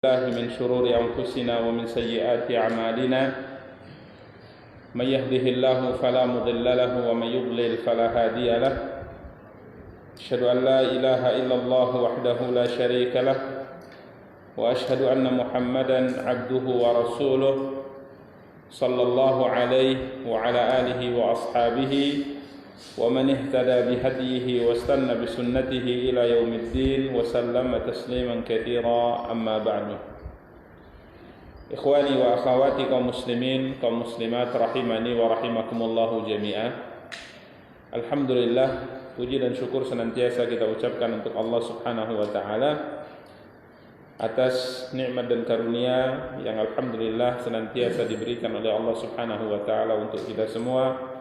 الله من شرور أنفسنا ومن سيئات أعمالنا من يهده الله فلا مضل له ومن يضلل فلا هادي له أشهد أن لا إله إلا الله وحده لا شريك له وأشهد أن محمدا عبده ورسوله صلى الله عليه وعلى آله وأصحابه ومن اهتدى بهديه واستنى بسنته إلى يوم الدين وسلم تسليما كثيرا أما بعد. Ikhwani wa akhawati kaum muslimin, kaum muslimat rahimani wa rahimakumullahu jami'ah. Alhamdulillah, puji dan syukur senantiasa kita ucapkan untuk Allah Subhanahu wa taala atas nikmat dan karunia yang alhamdulillah senantiasa diberikan oleh Allah Subhanahu wa taala untuk kita semua.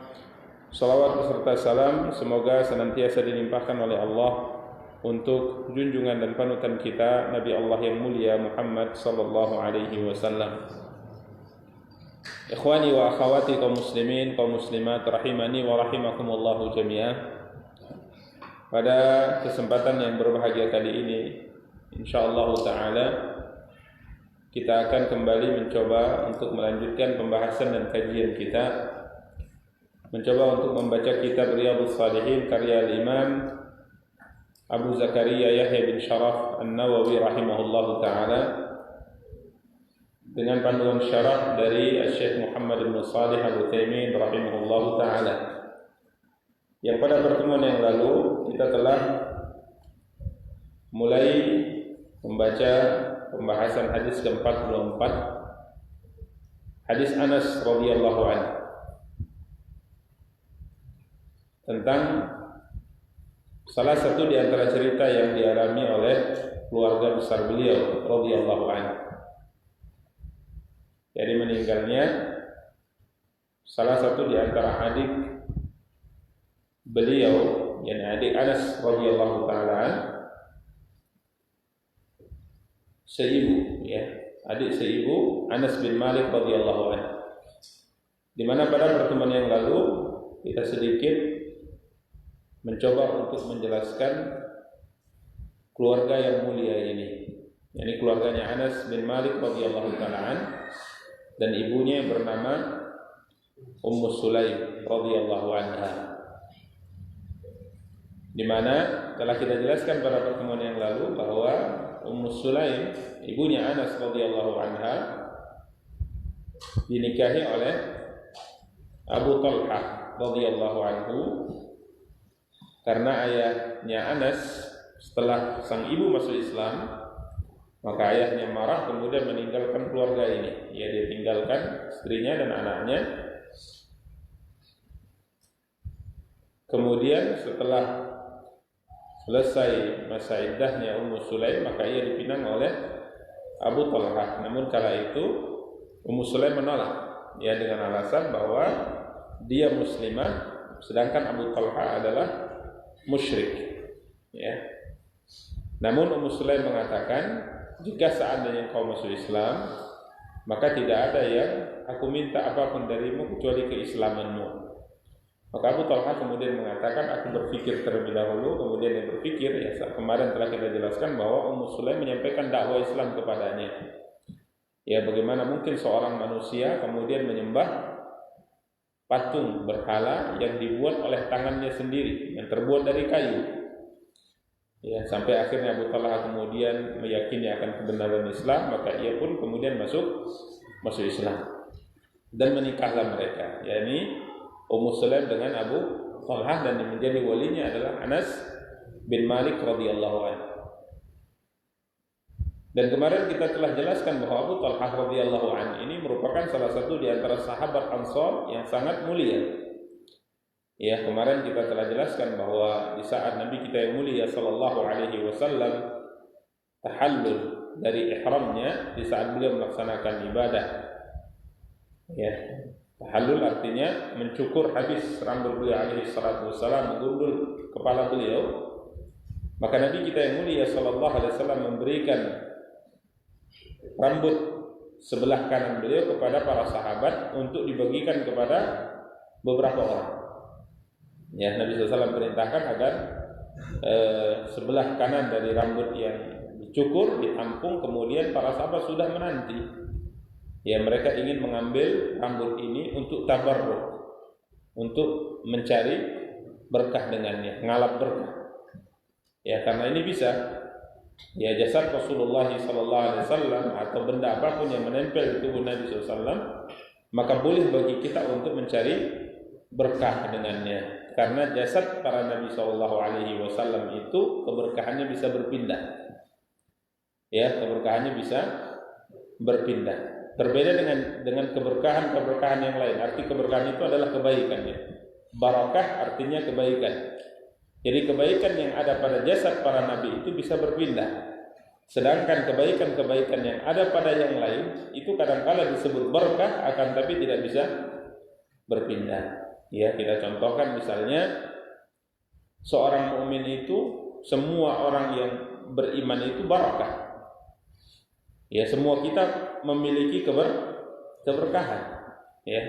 Salawat beserta salam semoga senantiasa dilimpahkan oleh Allah untuk junjungan dan panutan kita Nabi Allah yang mulia Muhammad sallallahu alaihi wasallam. Ikhwani wa akhawati kaum muslimin, kaum muslimat rahimani wa rahimakumullahu jami'ah. Pada kesempatan yang berbahagia kali ini, insyaallah taala kita akan kembali mencoba untuk melanjutkan pembahasan dan kajian kita, mencoba untuk membaca kitab Riyadhus Shalihin karya Imam Abu Zakaria Yahya bin Sharaf An-Nawawi rahimahullahu taala dengan panduan syarah dari Syekh Muhammad bin Shalih Al-Utsaimin rahimahullahu taala. Yang pada pertemuan yang lalu kita telah mulai membaca pembahasan hadis ke-44, hadis Anas radhiyallahu anhu, tentang salah satu di antara cerita yang dialami oleh keluarga besar beliau radhiyallahu anhu. Jadi meninggalnya salah satu di antara adik beliau, yakni adik Anas radhiyallahu taala, seibu, adik seibu Anas bin Malik radhiyallahu anhu. Di mana pada pertemuan yang lalu kita sedikit mencoba untuk menjelaskan keluarga yang mulia ini, yakni keluarganya Anas bin Malik radhiyallahu taala dan ibunya yang bernama Ummu Sulaim radhiyallahu anha. Di mana telah kita jelaskan pada pertemuan yang lalu bahwa Ummu Sulaim, ibunya Anas radhiyallahu anha, dinikahi oleh Abu Talhah radhiyallahu anhu. Karena ayahnya Anas setelah sang ibu masuk Islam, maka ayahnya marah kemudian meninggalkan keluarga ini. Dia tinggalkan istrinya dan anaknya. Kemudian setelah selesai masa iddahnya Ummu Sulaim, maka ia dipinang oleh Abu Talhah. Namun kala itu Ummu Sulaim menolak, dengan alasan bahwa dia muslimah, sedangkan Abu Talhah adalah musyrik. Namun Ummu Sulaim mengatakan, jika seandainya kau masuk Islam, maka tidak ada yang aku minta apapun darimu kecuali keislamanmu. Maka Abu Talhah kemudian mengatakan, aku berpikir terlebih dahulu. Kemudian dia berpikir, kemarin telah kita jelaskan bahwa Ummu Sulaim menyampaikan dakwah Islam kepadanya. Bagaimana mungkin seorang manusia kemudian menyembah patung berhala yang dibuat oleh tangannya sendiri, yang terbuat dari kayu. Sampai akhirnya Abu Talhah kemudian meyakini akan kebenaran Islam, maka ia pun kemudian masuk Islam dan menikahlah mereka, yakni Ummu Sulaim dengan Abu Talhah, dan yang menjadi walinya adalah Anas bin Malik radhiyallahu anhu. Dan kemarin kita telah jelaskan bahwa Abu Talhah radhiyallahu anhu ini merupakan salah satu di antara sahabat Ansar yang sangat mulia. Kemarin kita telah jelaskan bahwa di saat Nabi kita yang mulia sallallahu alaihi wasallam tahallul dari ihramnya, di saat beliau melaksanakan ibadah. Tahallul artinya mencukur habis rambut beliau alaihi salatu wasallam, menggundul kepala beliau. Maka Nabi kita yang mulia sallallahu alaihi wasallam memberikan rambut sebelah kanan beliau kepada para sahabat untuk dibagikan kepada beberapa orang. Nabi SAW perintahkan agar sebelah kanan dari rambut yang dicukur, ditampung, kemudian para sahabat sudah menanti. Ya, mereka ingin mengambil rambut ini untuk tabarruk, untuk mencari berkah dengannya, ngalap berkah. Ya, karena ini bisa. Ya, jasad Rasulullah SAW atau benda apapun yang menempel di tubuh Nabi SAW, maka boleh bagi kita untuk mencari berkah dengannya. Karena jasad para Nabi SAW itu keberkahannya bisa berpindah. Ya, keberkahannya bisa berpindah. Berbeda dengan keberkahan yang lain. Arti keberkahan itu adalah kebaikannya. Barakah artinya kebaikan. Jadi kebaikan yang ada pada jasad para nabi itu bisa berpindah. Sedangkan kebaikan-kebaikan yang ada pada yang lain itu kadang-kala disebut berkah, akan tapi tidak bisa berpindah. Ya, kita contohkan misalnya seorang mukmin itu, semua orang yang beriman itu barakah. Ya, semua kita memiliki keberkahan. Ya,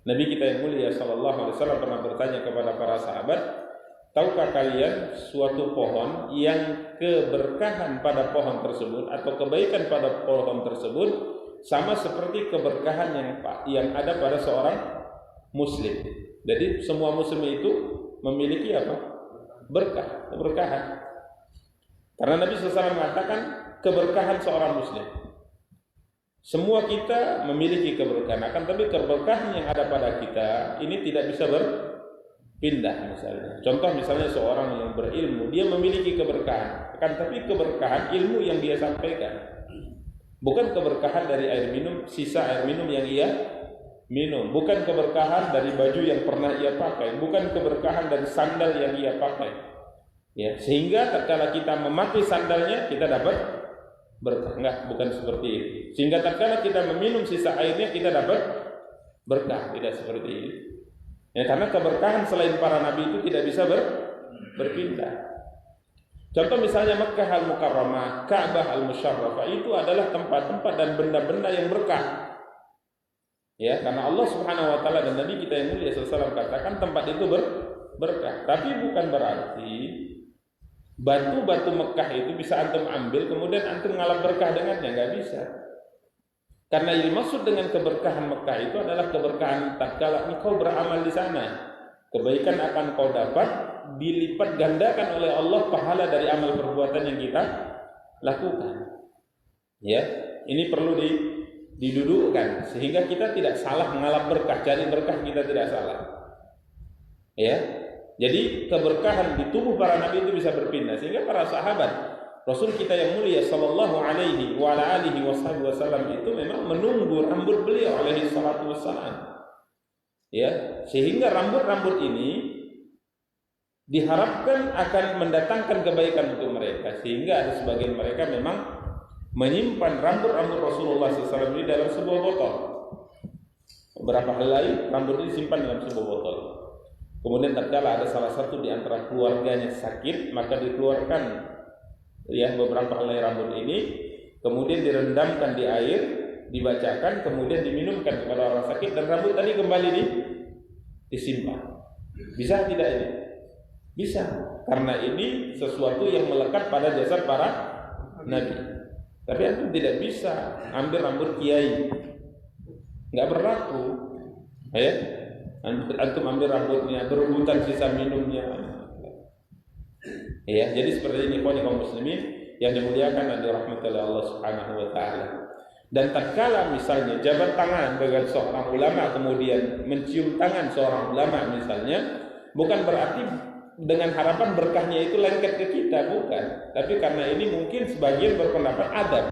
Nabi kita yang mulia sallallahu alaihi wasallam pernah bertanya kepada para sahabat, tahukah kalian suatu pohon yang keberkahan pada pohon tersebut atau kebaikan pada pohon tersebut sama seperti keberkahan yang ada pada seorang muslim. Jadi semua muslim itu memiliki apa? Keberkahan. Karena Nabi SAW mengatakan keberkahan seorang muslim. Semua kita memiliki keberkahan, akan tapi keberkahan yang ada pada kita ini tidak bisa berpindah misalnya. Contoh misalnya seorang yang berilmu, dia memiliki keberkahan, akan tapi keberkahan ilmu yang dia sampaikan. Bukan keberkahan dari air minum, sisa air minum yang ia minum, bukan keberkahan dari baju yang pernah ia pakai, bukan keberkahan dari sandal yang ia pakai. Ya, sehingga tatkala kita memakai sandalnya kita dapat berkah. Enggak, bukan seperti itu. Sehingga tatkala kita meminum sisa airnya kita dapat berkah, tidak seperti itu. Ya, karena keberkahan selain para nabi itu tidak bisa berpindah. Contoh misalnya Makkah Al-Mukarramah, Ka'bah Al-Musyarrafah itu adalah tempat-tempat dan benda-benda yang berkah. Ya, karena Allah Subhanahu wa taala dan Nabi kita yang mulia sallallahu katakan tempat itu berkah. Tapi bukan berarti batu-batu Mekah itu bisa antum ambil kemudian antum ngalap berkah dengannya, enggak bisa. Karena yang dimaksud dengan keberkahan Mekah itu adalah keberkahan tatkala engkau beramal di sana. Kebaikan akan kau dapat dilipat gandakan oleh Allah pahala dari amal perbuatan yang kita lakukan. Ya, ini perlu didudukkan sehingga kita tidak salah mengalap berkah, cari berkah kita tidak salah. Ya. Jadi keberkahan di tubuh para nabi itu bisa berpindah sehingga para sahabat Rasul kita yang mulia sallallahu alaihi wa ala alihi wasallam itu memang menunggu rambut beliau alaihi salatu wassalam. Ya, sehingga rambut-rambut ini diharapkan akan mendatangkan kebaikan untuk mereka, sehingga ada sebagian mereka memang menyimpan rambut-rambut Rasulullah SAW ini dalam sebuah botol. Beberapa helai rambut ini disimpan dalam sebuah botol. Kemudian tatkala ada salah satu di antara keluarganya sakit, maka dikeluarkan ya beberapa helai rambut ini, kemudian direndamkan di air, dibacakan, kemudian diminumkan kepada orang sakit dan rambut tadi kembali disimpan. Bisa tidak ini? Bisa, karena ini sesuatu yang melekat pada jasad para nabi. Tapi antum tidak bisa ambil rambut kiai, nggak berlaku. Ya, antum ambil rambutnya, berebutan sisa minumnya. Ya, jadi seperti ini kaum muslimin yang dimuliakan dan dirahmati oleh Allah Subhanahu wa taala. Dan tatkala misalnya jabat tangan dengan seorang ulama kemudian mencium tangan seorang ulama misalnya, bukan berarti dengan harapan berkahnya itu lengket ke kita, bukan. Tapi karena ini mungkin sebagian berpendapat adab.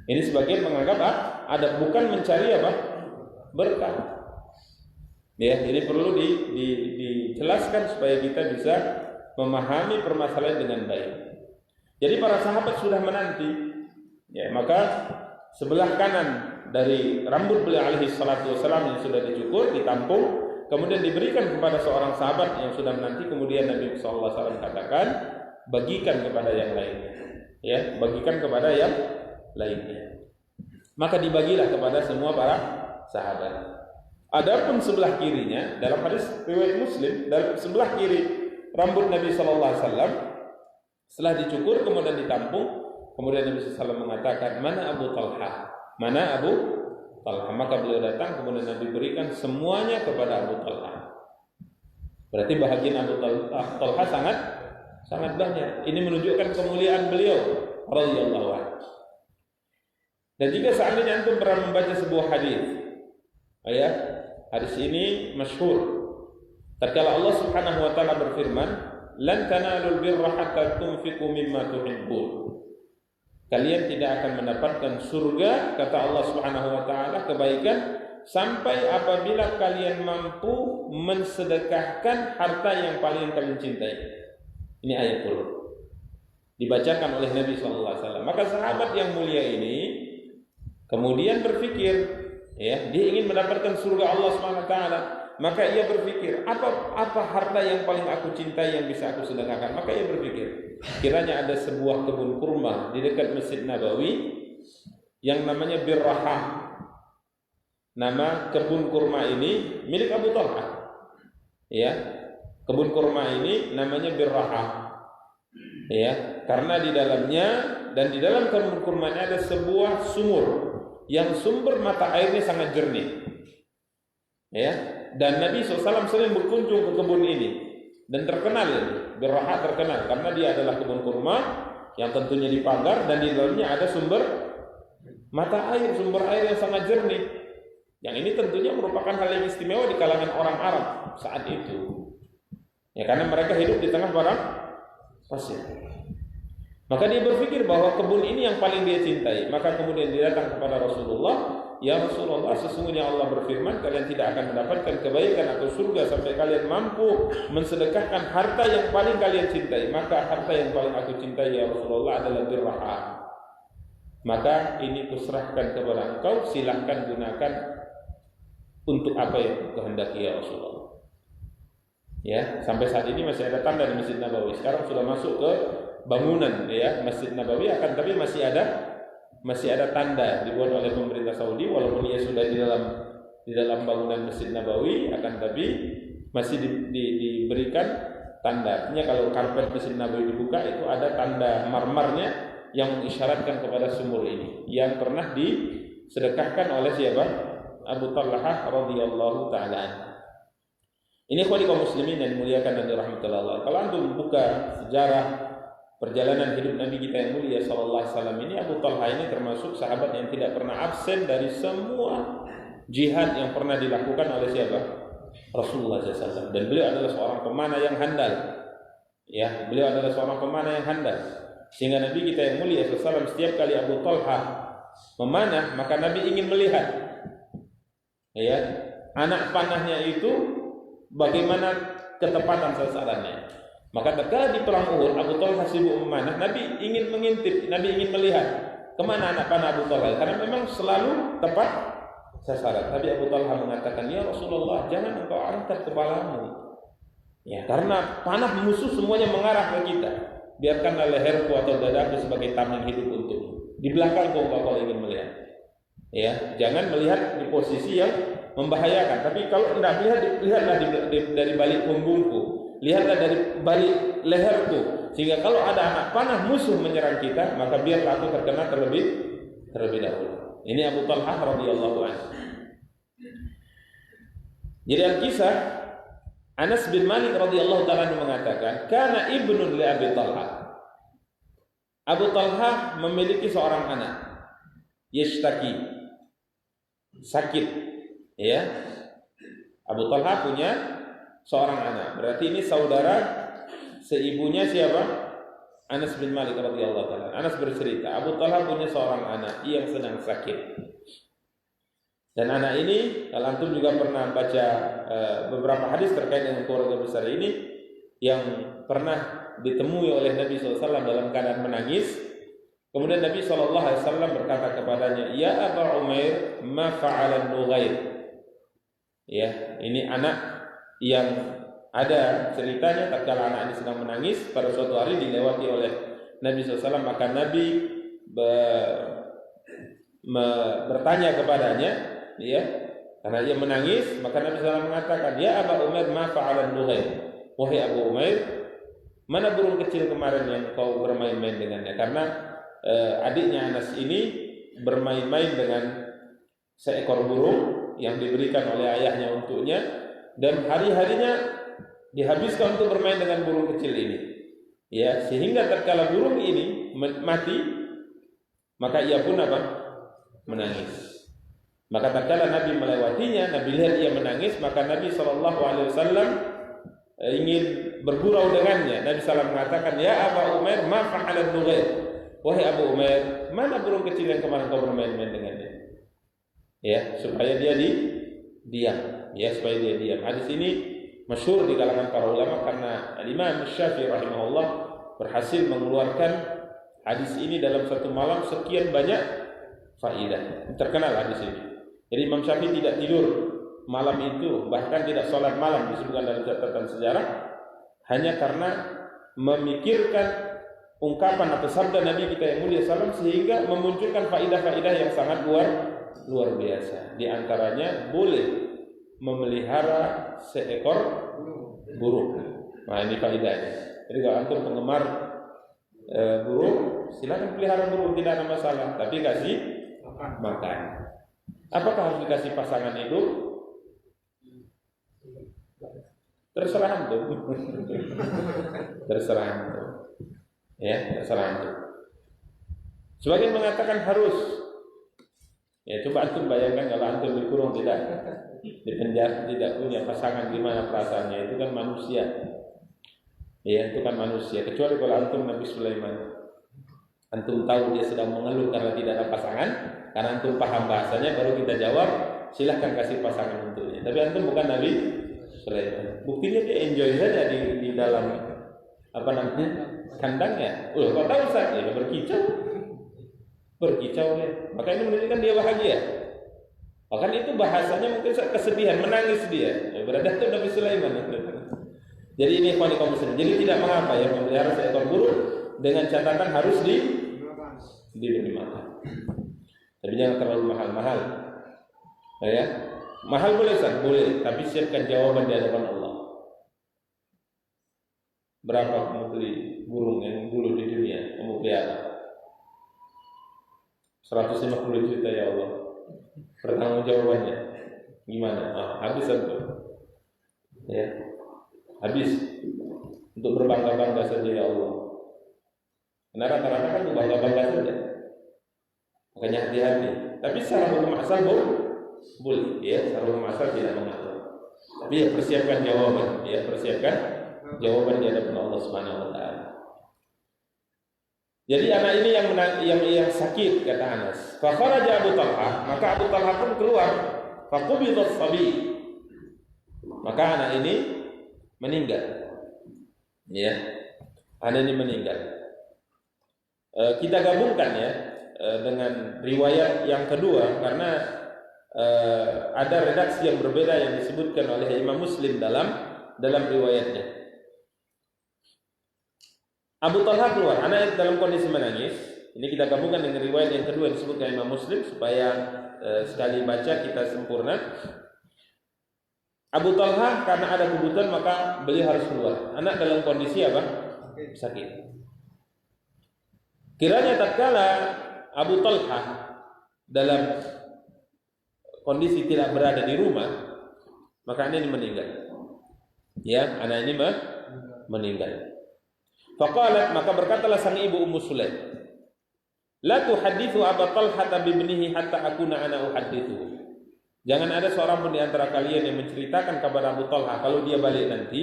Ini sebagian menganggap adab, bukan mencari berkah. Ya, ini perlu dijelaskan supaya kita bisa memahami permasalahan dengan baik. Jadi para sahabat sudah menanti. Ya, maka sebelah kanan dari rambut beliau alaihi salatu wasallam yang sudah dicukur, ditampung, kemudian diberikan kepada seorang sahabat yang sudah menanti. Kemudian Nabi sallallahu alaihi wasallam katakan, bagikan kepada yang lainnya. Ya, bagikan kepada yang lainnya. Maka dibagilah kepada semua para sahabat. Adapun sebelah kirinya, dalam hadis riwayat Muslim, dalam sebelah kiri rambut Nabi sallallahu alaihi wasallam setelah dicukur kemudian ditampung, kemudian Nabi SAW mengatakan, mana Abu Talha? Mana Abu Talha? Maka beliau datang, kemudian Nabi berikan semuanya kepada Abu Talha. Berarti bahagian Abu Talha sangat banyak. Ini menunjukkan kemuliaan beliau radhiyallahu anhu. Dan jika seandainya antum pernah membaca sebuah hadis, ya, hadis ini masyhur. Tatkala Allah Subhanahu wa taala berfirman, "Lan tanalul birra hatta tunfiqu mimma tuhibbun." Kalian tidak akan mendapatkan surga, kata Allah Subhanahu wa taala, kebaikan sampai apabila kalian mampu mensedekahkan harta yang paling kalian cintai. Ini ayat turun. Dibacakan oleh Nabi sallallahu alaihi wasallam. Maka sahabat yang mulia ini kemudian berpikir, ya, dia ingin mendapatkan surga Allah Subhanahu wa taala. Maka ia berpikir, apa harta yang paling aku cintai yang bisa aku sedekahkan? Maka ia berpikir, kiranya ada sebuah kebun kurma di dekat Masjid Nabawi yang namanya Birrahah. Nama kebun kurma ini milik Abu Talha. Ya, kebun kurma ini namanya Birrahah. Ya, karena di dalamnya dan di dalam kebun kurma ini ada sebuah sumur yang sumber mata airnya sangat jernih. Ya, dan Nabi SAW sering berkunjung ke kebun ini dan terkenal ini, Birrahah terkenal karena dia adalah kebun kurma yang tentunya dipagar dan di dalamnya ada sumber mata air, sumber air yang sangat jernih. Yang ini tentunya merupakan hal yang istimewa di kalangan orang Arab saat itu. Ya, karena mereka hidup di tengah padang pasir. Maka dia berpikir bahwa kebun ini yang paling dia cintai. Maka kemudian dia datang kepada Rasulullah, "Ya Rasulullah, sesungguhnya Allah berfirman, kalian tidak akan mendapatkan kebaikan atau surga sampai kalian mampu mensedekahkan harta yang paling kalian cintai. Maka harta yang paling aku cintai ya Rasulullah adalah Birrahah. Maka ini kuserahkan kepada engkau, silahkan gunakan untuk apa yang kehendaki ya Rasulullah." Ya, sampai saat ini masih ada tanda di Masjid Nabawi. Sekarang sudah masuk ke bangunan, ya, Masjid Nabawi, akan tapi masih ada tanda dibuat oleh pemerintah Saudi, walaupun ia sudah di dalam bangunan Masjid Nabawi, akan tapi masih diberikan tanda. Artinya kalau karpet Masjid Nabawi dibuka itu ada tanda marmarnya yang mengisyaratkan kepada sumur ini yang pernah disedekahkan oleh siapa? Abu Talha radhiyallahu taala. Ini ikhwani kaum muslimin yang dimuliakan dan dirahmati Allah. Kalau antum buka sejarah perjalanan hidup Nabi kita yang mulia sallallahu alaihi wasallam ini, Abu Talha ini termasuk sahabat yang tidak pernah absen dari semua jihad yang pernah dilakukan oleh siapa? Rasulullah SAW. Dan beliau adalah seorang pemanah yang handal. Ya, beliau adalah seorang pemanah yang handal. Sehingga Nabi kita yang mulia SAW setiap kali Abu Talha memanah, maka Nabi ingin melihat, ya, anak panahnya itu bagaimana ketepatan sasarannya. Maka tatkala di perang Uhud Abu Talha sibuk memanah, Nabi ingin mengintip, Nabi ingin melihat kemana anak panah Abu Talha, karena memang selalu tepat sasaran. Tapi Abu Talha mengatakan, "Ya Rasulullah, jangan engkau angkat kepalamu, ya, karena panah musuh semuanya mengarah ke kita. Biarkanlah leherku atau dadaku sebagai tameng hidup untukmu. Di belakangku engkau ingin melihat. Ya, jangan melihat di posisi yang membahayakan. Tapi kalau tidak melihat, lihatlah dari balik punggungku, lihatlah dari balik leherku, sehingga kalau ada anak panah musuh menyerang kita, maka biarlah aku terkena terlebih dahulu." Ini Abu Talha radhiyallahu anhu. Jadi al-kisah Anas bin Malik radhiyallahu taala mengatakan, "Kana ibnun li Abi Talha." Abu Talha memiliki seorang anak, yashtaki, sakit. Ya, Abu Talha punya seorang anak. Berarti ini saudara seibunya siapa? Anas bin Malik radhiyallahu taala. Anas bercerita, Abu Talha punya seorang anak yang sedang sakit. Dan anak ini, kalau antum juga pernah baca beberapa hadis terkait dengan keluarga besar ini yang pernah ditemui oleh Nabi SAW dalam keadaan menangis. Kemudian Nabi SAW berkata kepadanya, "Ya Aba Umair, ma fa'alan Nughair." Ya, ini anak yang ada ceritanya tatkala anak ini sedang menangis pada suatu hari dilewati oleh Nabi SAW, maka Nabi bertanya kepadanya, ya, karena dia menangis, maka Nabi SAW mengatakan, "Ya Aba Umair, ma fa'alan Nughair." Wahai Abu Umair, mana burung kecil kemarin yang kau bermain-main dengannya? Karena adiknya Anas ini bermain-main dengan seekor burung yang diberikan oleh ayahnya untuknya, dan hari-harinya dihabiskan untuk bermain dengan burung kecil ini. Ya, sehingga tatkala burung ini mati, maka ia pun apa? Menangis. Maka tatkala Nabi melewatinya, Nabi lihat ia menangis, maka Nabi SAW ingin bergurau dengannya. Nabi SAW mengatakan, "Ya Aba Umair, ma fa'ala nughair?" Wahai Abu Umair, mana burung kecil yang kemarin kau bermain-main dengannya? Ya, supaya dia diam. Ya, supaya dia diam. Hadis ini masyhur di kalangan para ulama karena Imam Syafi'i rahimahullah berhasil mengeluarkan hadis ini dalam satu malam sekian banyak faidah. Terkenal hadis ini. Jadi Imam Syafi'i tidak tidur malam itu, bahkan tidak sholat malam disebutkan dalam catatan sejarah, hanya karena memikirkan ungkapan atau sabda Nabi kita yang mulia SAW, sehingga memunculkan faidah-faidah yang sangat luar biasa. Di antaranya boleh memelihara seekor burung. Nah, ini faedahnya. Jadi kalau antum penggemar burung, silakan pelihara burung, tidak ada masalah. Tapi kasih makan. Apakah harus dikasih pasangan hidup? Terserah antum. Terserah antum. Ya, terserah antum. Sebagian mengatakan harus. Ya, coba antum bayangkan kalau antum dikurung, tidak di penjara, tidak punya pasangan, gimana perasaannya? Itu kan manusia. Ya, itu kan manusia. Kecuali kalau antum Nabi Sulaiman, antum tahu dia sedang mengeluh karena tidak ada pasangan, karena antum paham bahasanya, baru kita jawab, silahkan kasih pasangan untuknya. Tapi antum bukan Nabi Sulaiman. Buktinya dia enjoy saja di dalam apa namanya kandangnya. Kau tahu Ustaz, dia berkicau ya. Maka ini menunjukkan dia bahagia. Bahkan itu bahasanya mungkin kesedihan, menangis dia. Ya, berarti itu Nabi Sulaiman. Jadi ini ikhwan kaum muslimin. Jadi tidak mengapa ya memelihara seekor burung, dengan catatan harus diberi makan. Tapi jangan terlalu mahal-mahal. Ya, mahal boleh Ustaz? Boleh, tapi siapkan jawaban di hadapan Allah. Berapa kamu beli burung yang dulu di dunia kamu pelihara? 150 juta ya Allah. Pertanggung jawabannya gimana? Habis itu. Ya. Habis untuk berbangga-bangga saja ya Allah. Karena rata-rata kan berbangga-bangga saja. Makanya hati-hati. Tapi secara hukum asal boleh, ya, secara hukum asal tidak mengatur. Tapi ya persiapkan jawaban, ya, persiapkan jawaban di hadapan Allah Subhanahu wa taala. Jadi anak ini yang sakit, kata Anas. Fa kharaja Abu Talha, maka Abu Talha pun keluar. Fa qubidha as-sabi. Maka anak ini meninggal. Ya. Anak ini meninggal. Kita gabungkan ya dengan riwayat yang kedua karena ada redaksi yang berbeda yang disebutkan oleh Imam Muslim dalam riwayatnya. Abu Talha keluar, anak dalam kondisi menangis. Ini kita gabungkan dengan riwayat yang kedua yang disebutkan Imam Muslim supaya sekali baca kita sempurna. Abu Talha karena ada kebutuhan maka beliau harus keluar. Anak dalam kondisi apa? Sakit. Kiranya tatkala Abu Talha dalam kondisi tidak berada di rumah, maka anak ini meninggal. Ya, anak ini meninggal. Faqalat, maka berkatalah sang ibu Ummu Sulaim, la tuhaddithu Abu Talha bi ibnihi hatta akuna ana uhaddithu. Jangan ada seorang pun di antara kalian yang menceritakan kepada Abu Talha kalau dia balik nanti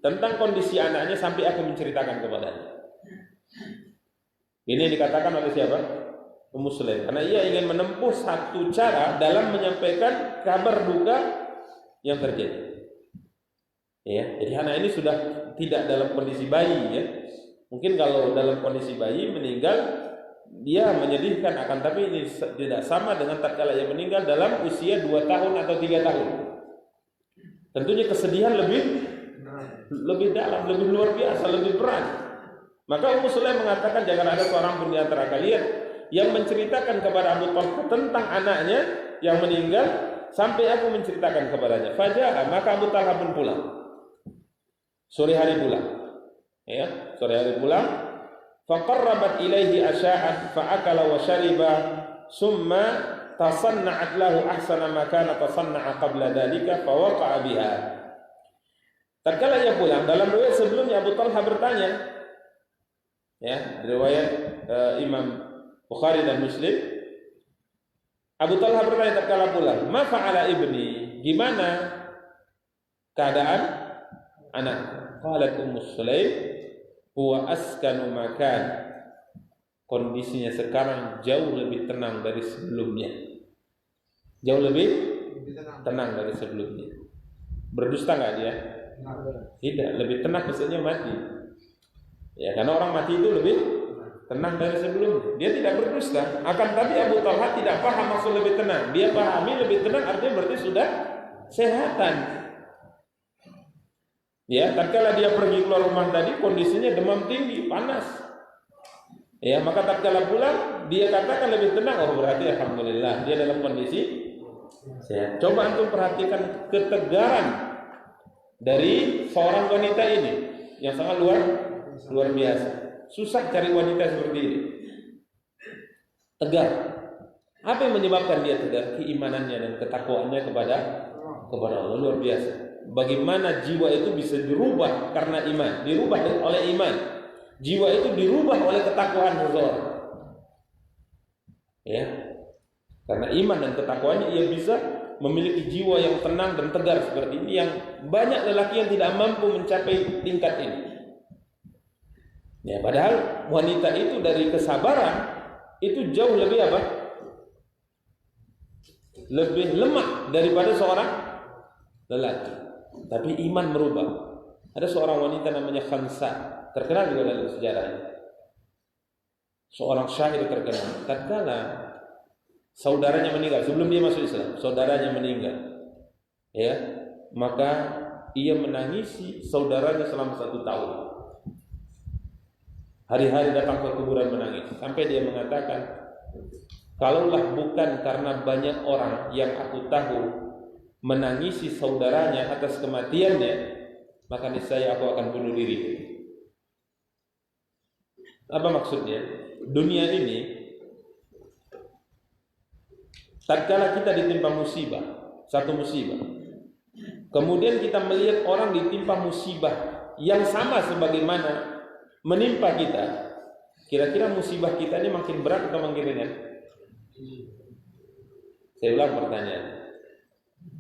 tentang kondisi anaknya sampai aku menceritakan kepadanya. Ini dikatakan oleh siapa? Ummu Sulaim. Karena ia ingin menempuh satu cara dalam menyampaikan kabar duka yang terjadi. Ya, jadi anak ini sudah tidak dalam kondisi bayi ya. Mungkin kalau dalam kondisi bayi meninggal dia menyedihkan, akan tapi ini tidak sama dengan tatkala ia meninggal dalam usia 2 tahun atau 3 tahun. Tentunya kesedihan lebih dalam, lebih luar biasa, lebih berat. Maka Ummu Sulaim mengatakan jangan ada seorang pun di antara kalian yang menceritakan kepada Abu Talha tentang anaknya yang meninggal sampai aku menceritakan kepadanya. Fajaa, maka Abu Talha pun pulang. Sore hari pulang. Ya, sore hari pulang. faqarrabat ilaihi asya'an fa'akala wa syariba summa tasanna'at lahu ahsana ma kana tasanna'a qabla dhalika fawaqa'a biha. Tatkala ia pulang, dalam riwayat sebelumnya Abu Talha bertanya, ya, riwayat Imam Bukhari dan Muslim, Abu Talha bertanya tatkala pulang, "Ma fa'ala ibni?" Gimana keadaan anak? Qalat Ummu Sulaim, "Huwa askanu makan." Kondisinya sekarang jauh lebih tenang dari sebelumnya. Jauh lebih tenang dari sebelumnya. Berdusta enggak dia? Tidak, lebih tenang maksudnya mati. Ya, karena orang mati itu lebih tenang dari sebelumnya. Dia tidak berdusta. Akan tapi Abu Talha tidak paham maksud lebih tenang. Dia pahami lebih tenang artinya berarti sudah sehatan. Ya, tatkala dia pergi keluar rumah tadi kondisinya demam tinggi, panas. Ya, maka tatkala pulang dia katakan lebih tenang. Oh, berarti alhamdulillah dia dalam kondisi sehat. Coba antum perhatikan ketegaran dari seorang wanita ini yang sangat luar biasa. Susah cari wanita seperti ini. Tegar. Apa yang menyebabkan dia tegar? Keimanannya dan ketakwaannya kepada Allah luar biasa. Bagaimana jiwa itu bisa dirubah karena iman, dirubah oleh iman. Jiwa itu dirubah oleh ketakwaan seseorang. Ya. Karena iman dan ketakwaannya ia bisa memiliki jiwa yang tenang dan tegar seperti ini, yang banyak lelaki yang tidak mampu mencapai tingkat ini. Ya, padahal wanita itu dari kesabaran itu jauh lebih apa? Lebih lemah daripada seorang lelaki. Tapi iman merubah. Ada seorang wanita namanya Khansa, terkenal juga dalam sejarahnya. Seorang syair terkenal. Tatkala saudaranya meninggal, sebelum dia masuk Islam, saudaranya meninggal, ya, maka ia menangisi saudaranya selama 1 tahun. Hari-hari datang ke kuburan menangis, sampai dia mengatakan, kalaulah bukan karena banyak orang yang aku tahu menangisi saudaranya atas kematiannya, maka niscaya aku akan bunuh diri. Apa maksudnya? Dunia ini, tatkala kita ditimpa musibah, satu musibah, kemudian kita melihat orang ditimpa musibah yang sama sebagaimana menimpa kita, kira-kira musibah kita ini makin berat atau makin ringan? Saya ulang pertanyaan.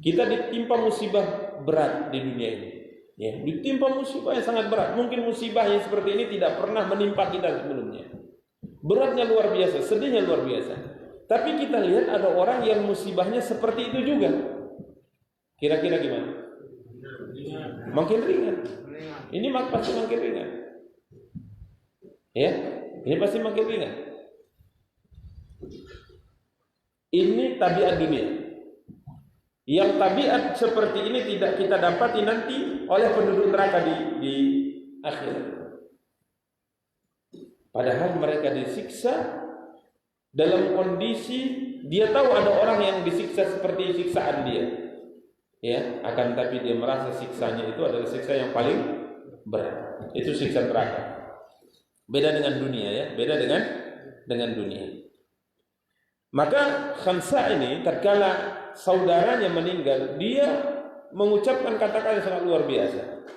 Kita ditimpa musibah berat di dunia ini, ya, ditimpa musibah yang sangat berat. Mungkin musibah yang seperti ini tidak pernah menimpa kita sebelumnya. Beratnya luar biasa, sedihnya luar biasa. Tapi kita lihat ada orang yang musibahnya seperti itu juga. Kira-kira gimana? Makin ringan. Ini pasti makin ringan. Ya, ini pasti makin ringan. Ini tabiat dunia. Yang tabiat seperti ini tidak kita dapati nanti oleh penduduk neraka di akhirat. Padahal mereka disiksa dalam kondisi dia tahu ada orang yang disiksa seperti siksaan dia, ya, akan tapi dia merasa siksanya itu adalah siksa yang paling berat. Itu siksa neraka. Beda dengan dunia, ya, beda dengan dunia. Maka Khansa ini tatkala saudaranya meninggal, dia mengucapkan kata-kata yang sangat luar biasa.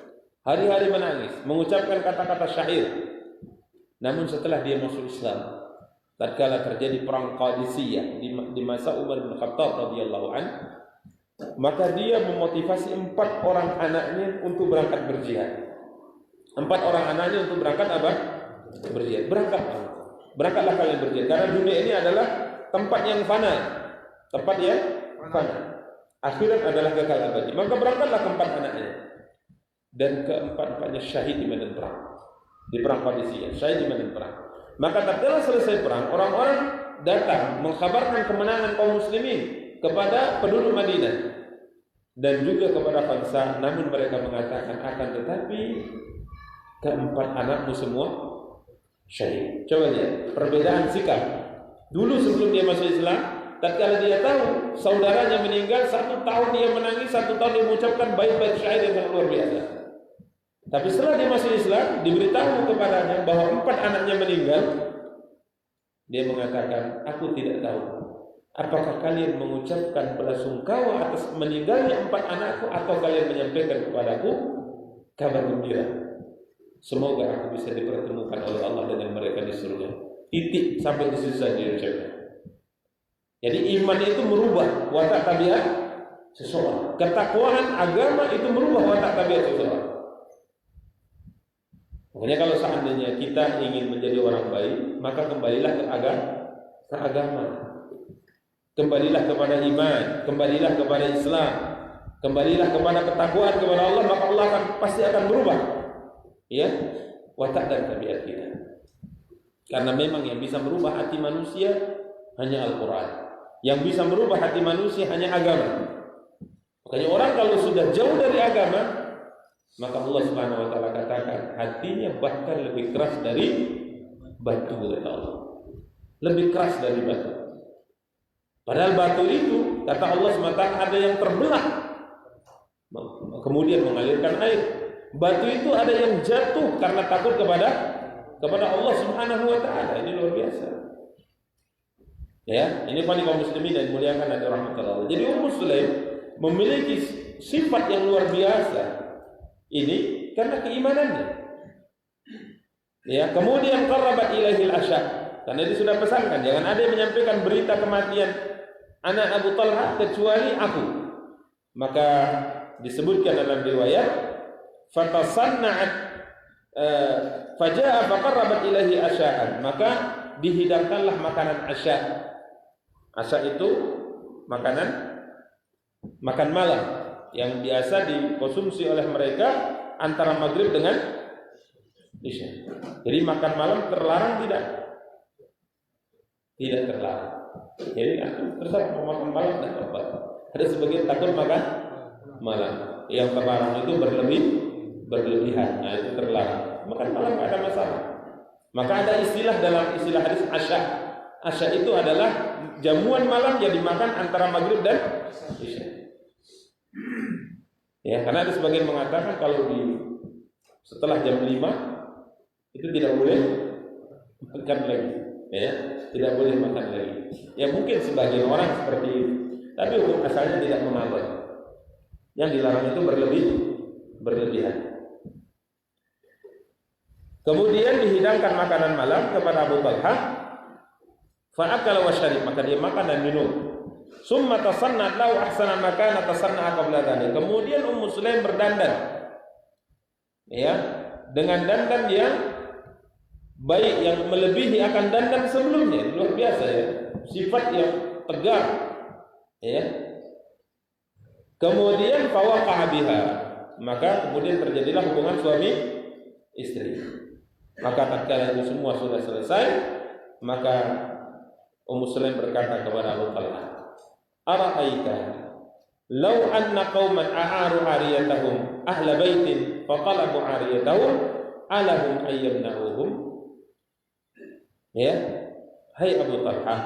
Hari-hari menangis, mengucapkan kata-kata syair. Namun setelah dia masuk Islam, tatkala terjadi perang Qadisiyah di masa Umar bin Khattab radhiyallahu an, maka dia memotivasi 4 orang anaknya untuk berangkat berjihad. 4 orang anaknya untuk berangkat apa? Berjihad. Berangkatlah kalian berjihad. Karena dunia ini adalah tempat yang fana, tempat yang fana. Akhirat adalah kekal abadi. Maka berangkatlah ke-4 anaknya, dan ke-4-empatnya syahid di medan perang. Di perang Qadisiyah, syahid di medan perang. Maka tatkala selesai perang, orang-orang datang mengkhabarkan kemenangan kaum muslimin kepada penduduk Madinah dan juga kepada Khansa. Namun mereka mengatakan, akan tetapi ke-4 anakmu semua syahid. Coba lihat perbedaan sikap. Dulu sebelum dia masuk Islam, tatkala dia tahu saudaranya meninggal, 1 tahun dia menangis, 1 tahun dia mengucapkan bait-bait syair yang sangat luar biasa. Tapi setelah dia masuk Islam, diberitahu kepadanya bahwa 4 anaknya meninggal. Dia mengatakan, aku tidak tahu apakah kalian mengucapkan belasungkawa atas meninggalnya 4 anakku, atau kalian menyampaikan kepadaku kabar gembira. Semoga aku bisa dipertemukan oleh Allah dengan mereka di surga. Titik, sampai di situ saja diucapkan. Jadi iman itu merubah watak tabiat seseorang. Ketakwaan agama itu merubah watak tabiat seseorang. Makanya kalau seandainya kita ingin menjadi orang baik, maka kembalilah ke agama. Kembalilah kepada iman, kembalilah kepada Islam, kembalilah kepada ketakwaan kepada Allah, maka Allah pasti akan berubah, ya, watak dan tabiat kita. Karena memang yang bisa merubah hati manusia hanya Al-Quran. Yang bisa merubah hati manusia hanya agama. Makanya orang kalau sudah jauh dari agama, maka Allah Subhanahu wa taala katakan hatinya bahkan lebih keras dari batu, kata Allah. Lebih keras dari batu. Padahal batu itu, kata Allah SWT, ada yang terbelah kemudian mengalirkan air. Batu itu ada yang jatuh karena takut kepada Allah Subhanahu wa taala. Ini luar biasa. Ya, ini kaum muslimin dan muliakan dan rahmatullah. Jadi Ummu Sulaim memiliki sifat yang luar biasa. Ini karena keimanannya. Ya, kemudian qarabat ilaihil asya. Karena dia sudah pesankan, jangan ada yang menyampaikan berita kematian anak Abu Talha kecuali aku. Maka disebutkan dalam riwayat, fatasanna'at faja'a faqarrabat ilaihi asya'an. Maka dihidangkanlah makanan asya. Asya itu makan malam yang biasa dikonsumsi oleh mereka antara maghrib dengan isya. Jadi makan malam terlarang tidak? Tidak terlarang. Jadi terserah mau makan malam tidak apa-apa. Ada sebagian takut makan malam. Yang terlarang itu berlebihan. Nah itu terlarang. Makan malam tidak ada masalah. Maka ada istilah dalam istilah hadis asya. Asya itu adalah jamuan malam yang dimakan antara maghrib dan isya. Ya, karena ada sebagian mengatakan kalau setelah jam 5 itu tidak boleh makan lagi, ya, tidak boleh makan lagi. Ya mungkin sebagian orang seperti itu, tapi hukum asalnya tidak mengatur. Yang dilarang itu berlebihan. Kemudian dihidangkan makanan malam kepada Abu Talha, fa'akala wa syarib, maka dia makan dan minum. Summa tasannat lahu ahsana makana tasanna'a qabla dzalik. Kemudian Ummu Sulaim berdandan. Ya, dengan dandan yang baik yang melebihi akan dandan sebelumnya. Luar biasa ya. Sifat yang tegar. Ya. Kemudian fawaqa'a biha. Maka kemudian terjadilah hubungan suami istri. Maka tatkala itu semua sudah selesai, maka Ummu Sulaim berkata kepada Abu Talha, ara'aita law anna qauman a'aru ariyatahum ahla baitin faqalabu ariyatahum alahum ayyamna'uhum. Ya, hai Abu Talha,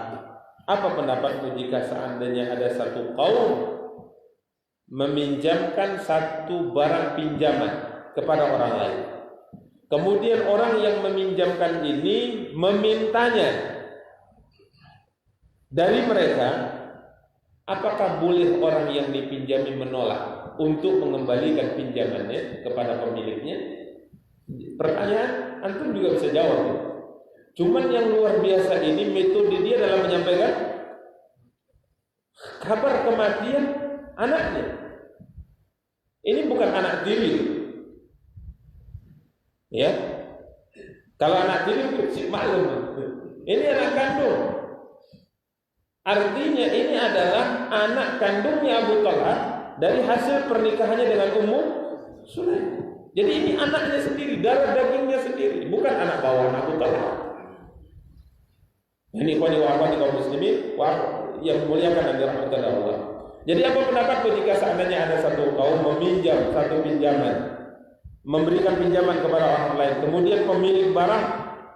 apa pendapatmu jika seandainya ada satu kaum meminjamkan satu barang pinjaman kepada orang lain, kemudian orang yang meminjamkan ini memintanya dari mereka, apakah boleh orang yang dipinjami menolak untuk mengembalikan pinjamannya kepada pemiliknya? Pertanyaan antum juga bisa jawab. Cuman yang luar biasa ini metode dia dalam menyampaikan kabar kematian anaknya. Ini bukan anak tiri. Ya. Kalau anak tiri sih maklum. Ini anak kandung. Artinya ini adalah anak kandungnya Abu Talha dari hasil pernikahannya dengan Ummu Sulaim. Jadi ini anaknya sendiri, darah dagingnya sendiri, bukan anak bawaan Abu Talha. Ini kaum muslimin yang muliakan dan dirahmati Allah. Jadi apa pendapatku jika seandainya ada satu kaum meminjam satu pinjaman, memberikan pinjaman kepada orang lain, kemudian pemilik barang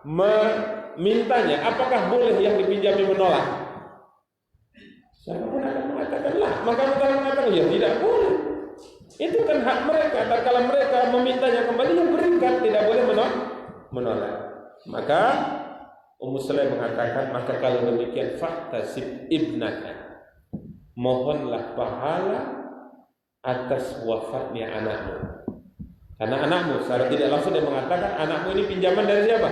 memintanya, apakah boleh yang dipinjami menolak? Siapa pun akan mengatakan lah, maka kita mengatakan ya tidak boleh. Itu kan hak mereka. Tatkala mereka memintanya kembali, yang berikan, tidak boleh menolak. Maka Ummu Sulaim mengatakan, maka kalau demikian faktasib ibnaka, mohonlah pahala atas wafatnya anakmu. Karena anakmu, secara tidak langsung dia mengatakan, anakmu ini pinjaman dari siapa?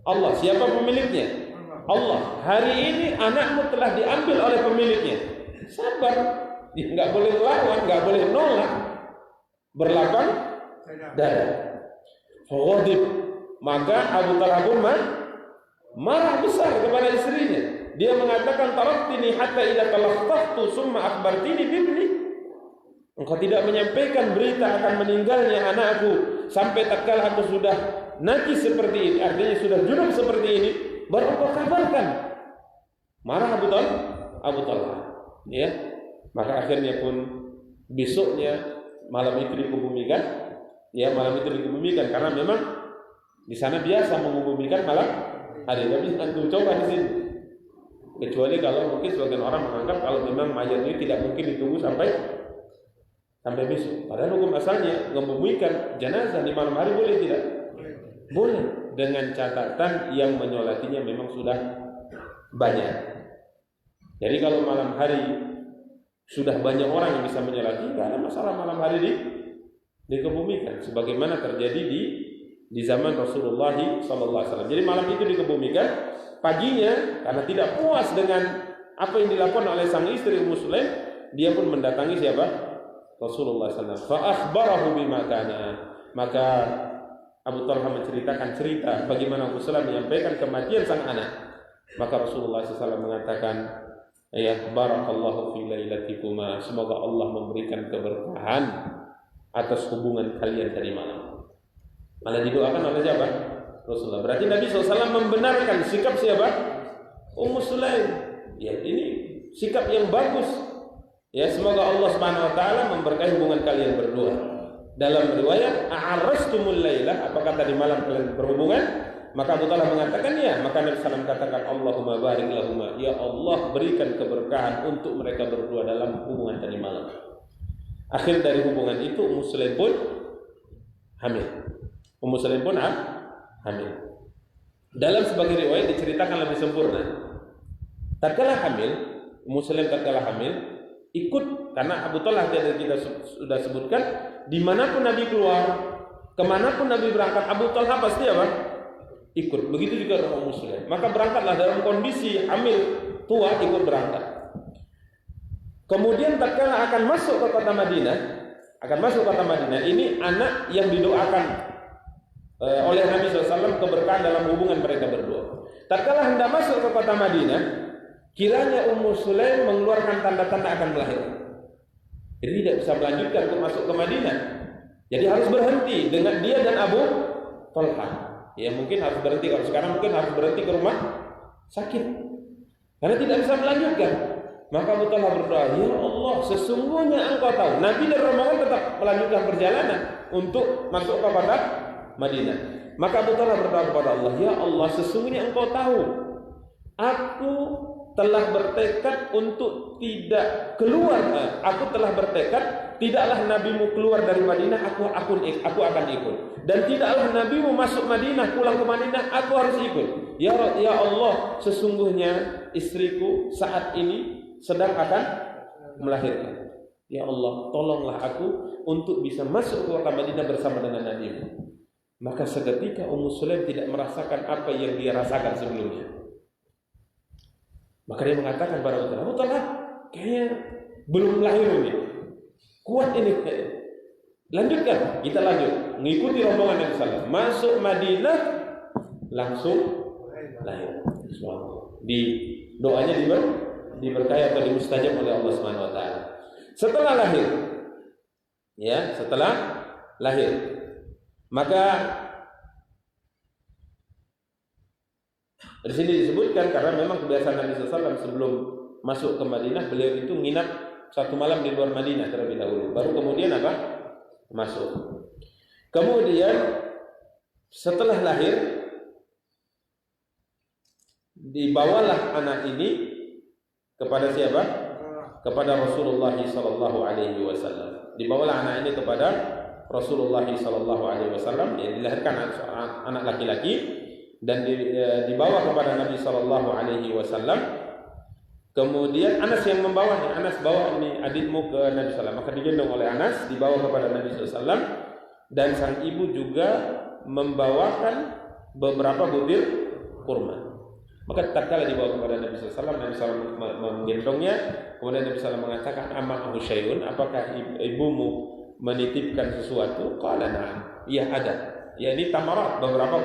Allah. Siapa pemiliknya? Allah. Hari ini anakmu telah diambil oleh pemiliknya. Sabar, nggak boleh lawan, nggak boleh nolak. Berlapang dada. Fawadib. Maka Abu Talha pun marah besar kepada istrinya. Dia mengatakan, taraktini hatta idza talaqtu summa akhbartini bibni. Engkau tidak menyampaikan berita akan meninggalnya anakku sampai tatkala aku sudah najis seperti ini, artinya sudah junub seperti ini, baru engkau kabarkan. Marah Abu Talha. Ya. Maka akhirnya pun besoknya malam itu dikebumikan. Ya, malam itu dikebumikan karena memang di sana biasa mengebumikan malam hari. Tapi antum coba di sini. Kecuali kalau mungkin sebagian orang menganggap kalau memang mayat ini tidak mungkin ditunggu sampai besok. Padahal hukum asalnya mengebumikan jenazah di malam hari boleh tidak? Boleh, dengan catatan yang menyolatinya memang sudah banyak. Jadi kalau malam hari sudah banyak orang yang bisa menyolati, tidak ada masalah malam hari dikebumikan, sebagaimana terjadi di zaman Rasulullah SAW. Jadi malam itu dikebumikan, paginya karena tidak puas dengan apa yang dilakukan oleh sang istri Ummu Sulaim, dia pun mendatangi siapa? Rasulullah SAW. Fa akhbarahu bima kana. Maka Abu Talha menceritakan cerita bagaimana Ummu Sulaim menyampaikan kematian sang anak. Maka Rasulullah SAW mengatakan, ya barakallahu fi lailatikuma, semoga Allah memberikan keberkahan atas hubungan kalian tadi malam. Malah didoakan oleh siapa? Rasulullah. Berarti Nabi SAW membenarkan sikap siapa? Ummu Sulaim. Ya, ini sikap yang bagus. Ya, semoga Allah Subhanahu wa taala memberkahi hubungan kalian berdua. Dalam riwayat, a'arrastumul lailah, apakah tadi malam kalian berhubungan? Maka Abu Talha mengatakan ya. Maka Nabi SAW katakan, Allahumma barik lahuma, ya Allah berikan keberkahan untuk mereka berdua dalam hubungan tadi malam. Akhir dari hubungan itu Ummu Sulaim pun hamil. Ummu Sulaim pun hamil. Dalam sebagai riwayat diceritakan lebih sempurna. Tatkala hamil, Ummu Sulaim tatkala hamil ikut, karena Abu Talha yang kita sudah sebutkan, dimanapun Nabi keluar, kemanapun Nabi berangkat, Abu Talha pasti apa? Ikut. Begitu juga dengan Ummu Sulaim. Maka berangkatlah dalam kondisi hamil tua, ikut berangkat. Kemudian tatkala akan masuk ke kota Madinah, ini anak yang didoakan oleh Nabi SAW keberkahan dalam hubungan mereka berdua. Tatkala hendak masuk ke kota Madinah, kiranya Ummu Sulaim mengeluarkan tanda-tanda akan melahirkan. Jadi tidak bisa melanjutkan untuk masuk ke Madinah. Jadi harus berhenti dengan dia dan Abu Talha. Ya mungkin harus berhenti, kalau sekarang mungkin harus berhenti ke rumah sakit. Karena tidak bisa melanjutkan. Maka Abu Talha berdoa, ya Allah, sesungguhnya Engkau tahu. Nabi dan rombongan tetap melanjutkan perjalanan untuk masuk ke kota Madinah. Maka Abu Talha berdoa kepada Allah, ya Allah, sesungguhnya Engkau tahu. Aku telah bertekad untuk tidak keluar. Aku telah bertekad tidaklah nabimu keluar dari Madinah, aku akan ikut. Dan tidaklah nabimu masuk Madinah, pulang ke Madinah, aku harus ikut. Ya Allah, sesungguhnya istriku saat ini sedang akan melahirkan. Ya Allah, tolonglah aku untuk bisa masuk ke kota Madinah bersama dengan nabimu. Maka seketika Ummu Sulaim tidak merasakan apa yang dia rasakan sebelumnya. Maka dia mengatakan kepada Abu Talha, kayaknya belum lahir ini, kuat ini. Lanjutkan, kita lanjut, mengikuti rombongan Nabi SAW. Masuk Madinah, langsung lahir. Di doanya diberkahi atau dimustajab oleh Allah Subhanahu Wa Taala. Setelah lahir, maka di sini disebutkan karena memang kebiasaan Nabi SAW sebelum masuk ke Madinah, beliau itu nginap satu malam di luar Madinah terlebih dahulu, baru kemudian masuk. Kemudian setelah lahir, dibawalah anak ini kepada siapa? kepada Rasulullah sallallahu alaihi wasallam. Dibawalah anak ini kepada Rasulullah sallallahu alaihi wasallam, yang dilahirkan anak laki-laki dan dibawa kepada Nabi sallallahu alaihi wasallam. Kemudian Anas yang membawanya. Anas bawa ini adikmu ke Nabi sallallahu alaihi wasallam. Maka digendong oleh Anas, dibawa kepada Nabi sallallahu alaihi wasallam, dan sang ibu juga membawakan beberapa butir kurma. Maka tatkala dibawa kepada Nabi sallallahu alaihi wasallam, Nabi sallallahu alaihi wasallam menggendongnya. Kemudian Nabi sallallahu alaihi wasallam mengatakan, "Ama'ahu syai'un? Apakah ibumu menitipkan sesuatu?" Qala na'am. Ya ada. Ya ini tamarat, beberapa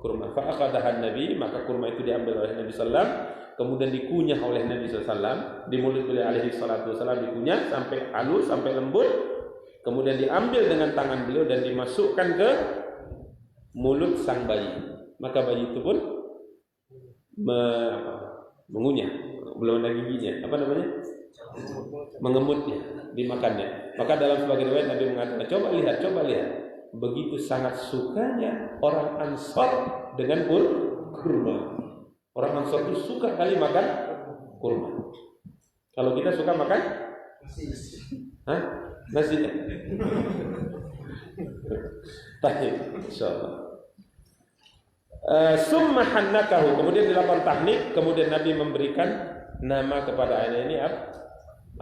kurma. Fa akhadahan Nabi, maka kurma itu diambil oleh Nabi sallallahu alaihi wasallam. Kemudian dikunyah oleh Nabi SAW, di mulut beliau alaihi salatu wasallam dikunyah sampai halus, sampai lembut. Kemudian diambil dengan tangan beliau dan dimasukkan ke mulut sang bayi. Maka bayi itu pun mengunyah, belum ada giginya, apa namanya? Mengemutnya, dimakannya. Maka dalam sebagian riwayat Nabi mengatakan, coba lihat, begitu sangat sukanya orang Ansar dengan kurma. Orang Ansar itu suka kali makan kurma. Kalau kita suka makan nasi. Tahnik, insyaallah. Summa hannakahu, kemudian dilakukan tahnik, kemudian Nabi memberikan nama kepada anak ini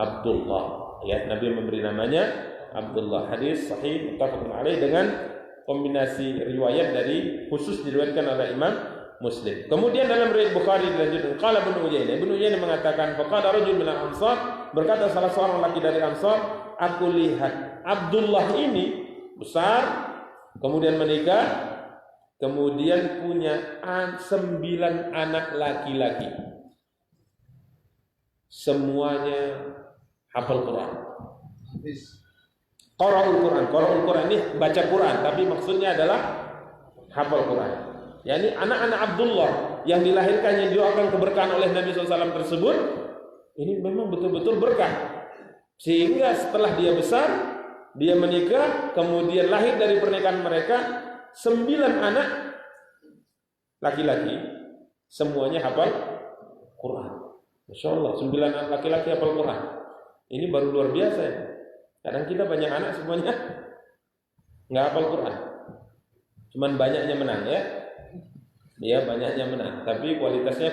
Abdullah. Ya, Nabi memberi namanya Abdullah. Hadis sahih muttafaqun alaih dengan kombinasi riwayat dari khusus diriwayatkan oleh Imam Muslim. Kemudian dalam riwayat Bukhari dilanjutkan, qala Ibnu Uyainah mengatakan, faqala rajul min al-Ansar, berkata salah seorang laki dari Ansar, aku lihat Abdullah ini besar, kemudian menikah, kemudian punya 9 anak laki-laki. Semuanya hafal Quran. Qara'ul Quran ini baca Quran, tapi maksudnya adalah hafal Quran. Yani anak-anak Abdullah yang dilahirkan, yang doakan keberkahan oleh Nabi SAW tersebut, ini memang betul-betul berkah. Sehingga setelah dia besar, dia menikah, kemudian lahir dari pernikahan mereka 9 anak laki-laki, semuanya hafal Quran. Masya Allah, 9 anak laki-laki hafal Quran. Ini baru luar biasa ya. Kadang kita banyak anak semuanya nggak hafal Quran. Cuman banyaknya menang ya. Ya banyaknya menang, tapi kualitasnya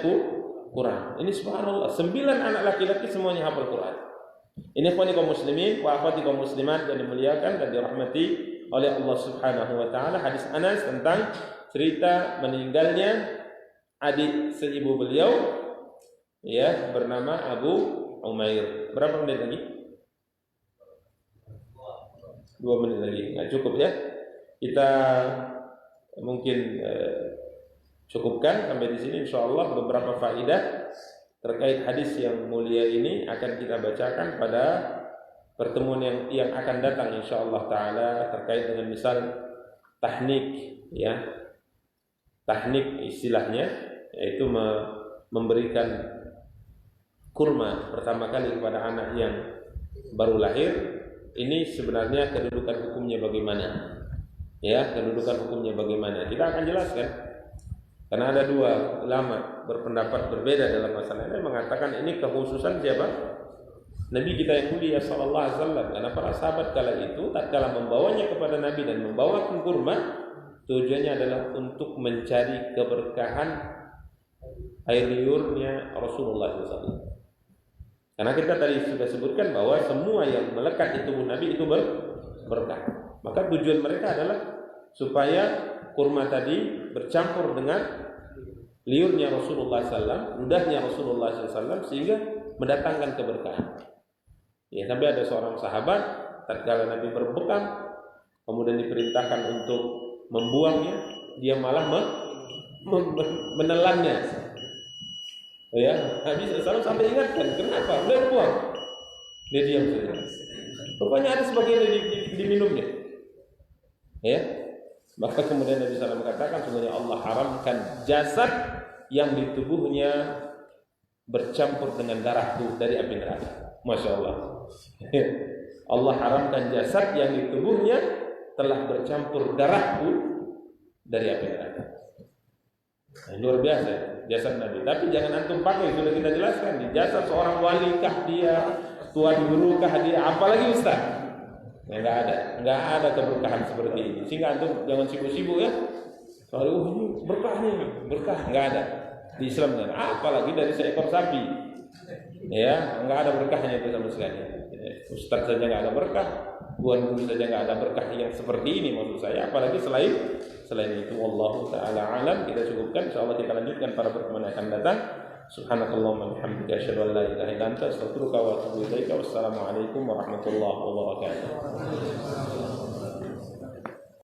kurang. Ini subhanallah, 9 anak laki-laki semuanya hafal Quran. Ini ikhwani kaum muslimin wa akhwati kaum muslimat yang dimuliakan dan dirahmati oleh Allah Subhanahu wa taala. Hadis Anas tentang cerita meninggalnya adik seibu beliau, ya, bernama Abu Umair. Berapa menit lagi? 2 menit lagi, nggak cukup ya. Kita mungkin cukupkan sampai di sini. Insyaallah beberapa faedah terkait hadis yang mulia ini akan kita bacakan pada pertemuan yang akan datang insyaallah taala, terkait dengan misal tahnik ya. Tahnik istilahnya yaitu memberikan kurma pertama kali kepada anak yang baru lahir. Ini sebenarnya kedudukan hukumnya bagaimana? Ya, kedudukan hukumnya bagaimana? Kita akan jelaskan. Karena ada 2 ulama berpendapat berbeda dalam masalah ini, mengatakan ini kekhususan siapa? Nabi kita yang mulia sallallahu alaihi wasallam. Karena para sahabat kala itu tatkala membawanya kepada Nabi dan membawakan kurma, tujuannya adalah untuk mencari keberkahan air liurnya Rasulullah SAW. Karena kita tadi sudah sebutkan bahwa semua yang melekat di tubuh Nabi itu berkah. Maka tujuan mereka adalah supaya kurma tadi bercampur dengan liurnya Rasulullah SAW, ludahnya Rasulullah SAW, sehingga mendatangkan keberkahan. Ya, sampai ada seorang sahabat tatkala Nabi berbekam, kemudian diperintahkan untuk membuangnya, dia malah menelannya. Ya, Nabi SAW sampai ingatkan, kenapa? Boleh buang. Dia diam saja. Rupanya ada sebagian diminumnya. Ya, maka kemudian Nabi SAW mengatakan, sebenarnya Allah haramkan jasad yang di tubuhnya bercampur dengan darahku dari api neraka. Masya Allah. Allah haramkan jasad yang di tubuhnya telah bercampur darahku dari api neraka. Nah, luar biasa. jasad Nabi. Tapi jangan antum pakai, sudah kita jelaskan, di jasad seorang wali kah dia, tuan guru kah dia, apalagi ustaz. Ya, nggak ada keberkahan seperti ini. Sehingga antum jangan sibuk-sibuk ya. Soalnya ini berkah nggak ada di Islam kan. Apalagi dari seekor sapi, ya nggak ada berkahnya itu sama sekali. Ustaz saja nggak ada berkah, tuan guru saja nggak ada berkah yang seperti ini maksud saya. Apalagi selain itu. Wallahu taala alam. Kita cukupkan. Insyaallah kita lanjutkan pada pertemuan yang akan datang. Subhanakallahumma bihamdika asyhadu an la ilaha illa anta astaghfiruka wa atubu ilaika. Wassalamualaikum warahmatullahi wabarakatuh.